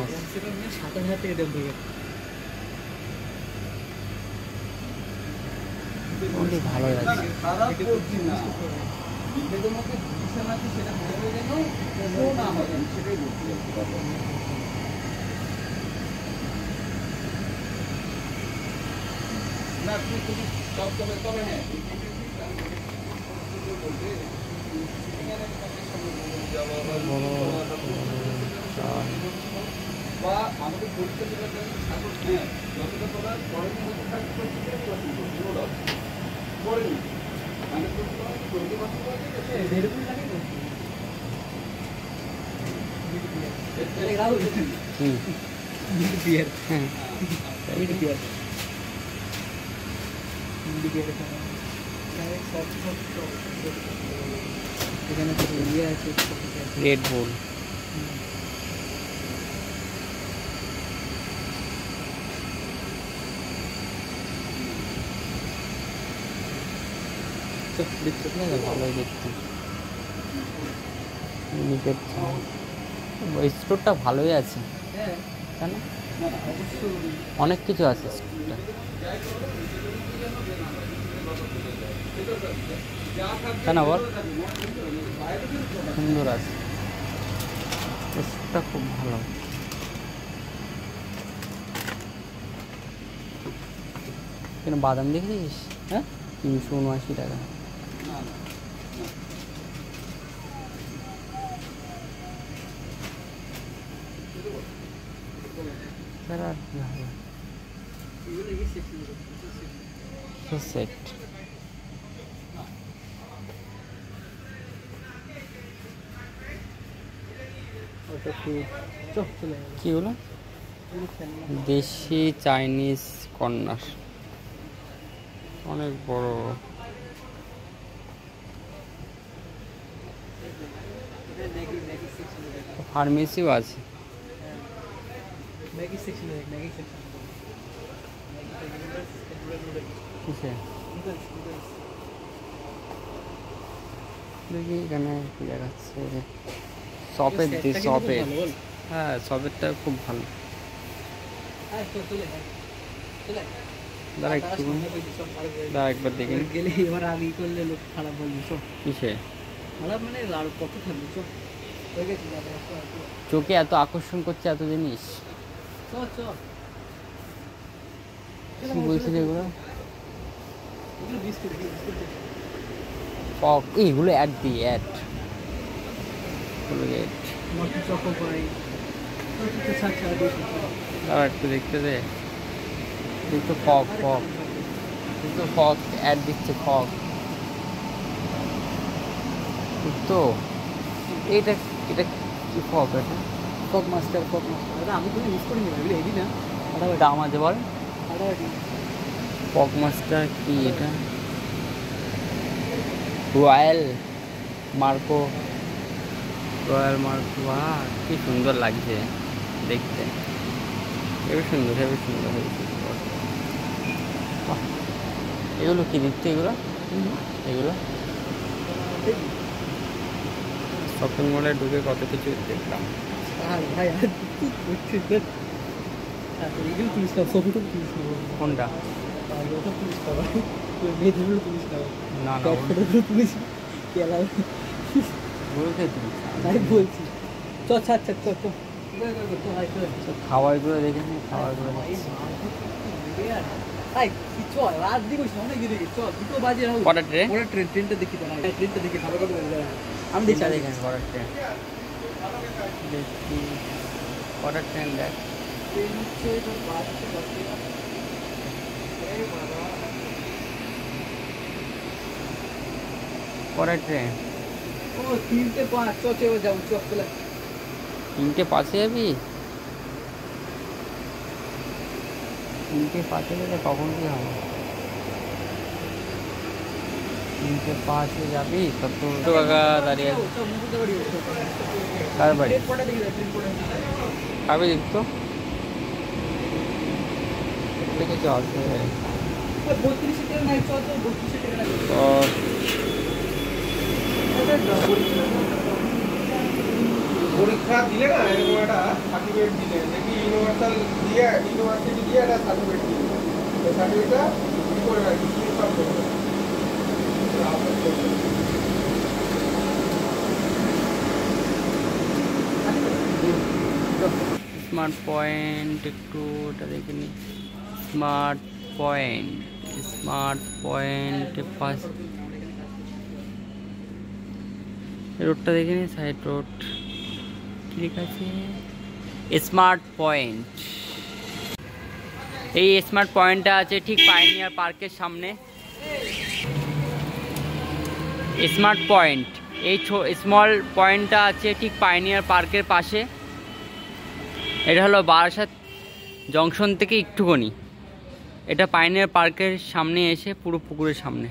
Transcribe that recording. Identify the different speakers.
Speaker 1: 27,000 টাকা দাম থেকে
Speaker 2: ভালো আছে।
Speaker 3: আমাদের
Speaker 1: এখানে তো ইয়ে আছে
Speaker 2: রেড বুল ভালোই দেখতে ওই স্টোরটা ভালোই আছে তাই না অনেক কিছু আছে স্টোরটা তাই না বল সুন্দর আছে স্টোরটা খুব ভালো কেন বাদাম দেখেছিস হ্যাঁ 379 টাকা আর কি হবে সেট কি হলো দেশি চাইনিজ কর্নার অনেক বড় ফার্মেসিও আছে দেখি এখানে কি দেখাচ্ছে শপের শপের হ্যাঁ শপেরটা খুব ভালো দাঁড়া একটু দাঁড়া একবার দেখি
Speaker 1: গেলে এবার আগে করলে লোক খারাপ বলবি সব
Speaker 2: কিসে
Speaker 1: খারাপ মানে আর কত থাকবে চো
Speaker 2: চোখে এত আকর্ষণ করছে এত জিনিস কি বলছিস এগুলো এইগুলো অ্যাড দিই অ্যাড একটু দেখতে দে একটু ফগ ফগ একটু ফগ অ্যাড দিচ্ছে ফগ তো এটা এটা কি ফগ এটা
Speaker 1: ফগ মাস্টার আমি কোনো ইউজ করিনি ভাবি এই না
Speaker 2: দাম আছে বল ফগ মাস্টার কি এটা রয়্যাল মার্কো বাহ কি সুন্দর লাগছে দেখতে হেবি সুন্দর এগুলো কি দিচ্ছে এগুলো শপিং মলে ঢুকে কত কিছু দেখলাম কোনটা না
Speaker 1: বলছি
Speaker 2: খাবারগুলো দেখে নি খাবারগুলো কটা ট্রেন
Speaker 1: ট্রেনটা দেখি ট্রেনটা দেখি খাবার আমি দেখি
Speaker 2: দেখেন কটা ট্রেন দেখি কটা ট্রেন দেখ কটা ট্রেন
Speaker 1: ও 3:05 চলে যাবো চলে
Speaker 2: 3:05 যাবি 3:05 গেলে কখন কি হবে 3:05 যাবি তত টাকা দাঁড়িয়ে কার বাড়ি খাবি দেখতো দেখে চল
Speaker 4: পরীক্ষা দিলে না এরকম একটা সার্টিফিকেট দিলে দেখি ইউনিভার্সিটি দিয়ে একটা সার্টিফিকেট দিলে ওই সার্টিফিকেটটা কি করে রাখি সব করবে
Speaker 2: স্মার্ট পয়েন্ট একটু ওটা দেখে নি। স্মার্ট পয়েন্ট পাস রোডটা দেখে নি, সাইড রোড কি লেখা আছে? Smart point. এই স্মার্ট পয়েন্টটা আছে ঠিক পাইনিয়ার পার্কের সামনে। স্মার্ট পয়েন্ট এই স্মল পয়েন্টটা আছে ঠিক পাইনিয়ার পার্কের পাশে। এটা হলো বারাসাত জংশন থেকে একটুখানি, এটা পাইনিয়ার পার্কের সামনে এসে পুরো পুকুরের সামনে।